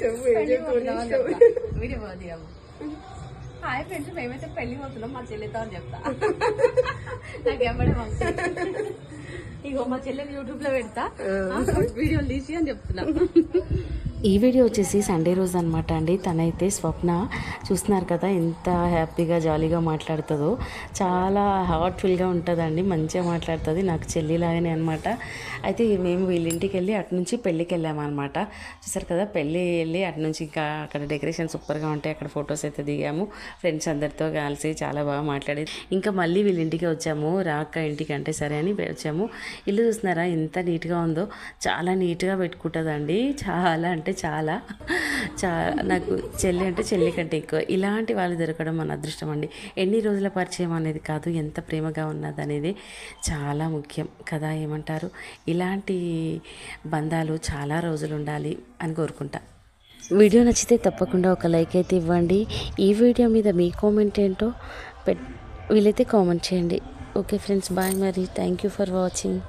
Video పోదీయము. Hi friends, మేమైతే పెళ్లి పోతున్నాం మా చెల్లితో అని చెప్తా. నాకు ఎవడే ఇగో మా చెల్లెని యూట్యూబ్ లో పెడతా, వీడియోలు తీసి అని చెప్తున్నా. ఈ వీడియో వచ్చేసి సండే రోజు అనమాట అండి. తనైతే స్వప్న చూస్తున్నారు కదా ఎంత హ్యాపీగా జాలీగా మాట్లాడుతుందో, చాలా హార్ట్ఫుల్గా ఉంటుందండి, మంచిగా మాట్లాడుతుంది, నాకు చెల్లిలాగానే అనమాట. అయితే మేము వీళ్ళింటికి వెళ్ళి అటు నుంచి పెళ్ళికి వెళ్ళామన్నమాట. చూసారు కదా, పెళ్ళి వెళ్ళి అటు నుంచి ఇంకా అక్కడ డెకరేషన్ సూపర్గా ఉంటాయి, అక్కడ ఫొటోస్ అయితే దిగాము ఫ్రెండ్స్ అందరితో కలిసి, చాలా బాగా మాట్లాడేది. ఇంకా మళ్ళీ వీళ్ళింటికి వచ్చాము, రాక ఇంటికి అంటే సరే అని వచ్చాము. ఇల్లు చూస్తున్నారా ఎంత నీట్గా ఉందో, చాలా నీట్గా పెట్టుకుంటుందండి, చాలా అంటే చాలా నాకు చెల్లి అంటే చెల్లి కంటే ఎక్కువ. ఇలాంటి వాళ్ళు దొరకడం మన అదృష్టం అండి. ఎన్ని రోజుల పరిచయం అనేది కాదు, ఎంత ప్రేమగా ఉన్నది అనేది చాలా ముఖ్యం కదా, ఏమంటారు? ఇలాంటి బంధాలు చాలా రోజులు ఉండాలి అని కోరుకుంటా. వీడియో నచ్చితే తప్పకుండా ఒక లైక్ అయితే ఇవ్వండి. ఈ వీడియో మీద మీ కామెంట్ ఏంటో వీలైతే కామెంట్ చేయండి. ఓకే ఫ్రెండ్స్, బాయ్ మరి. Thank you for watching.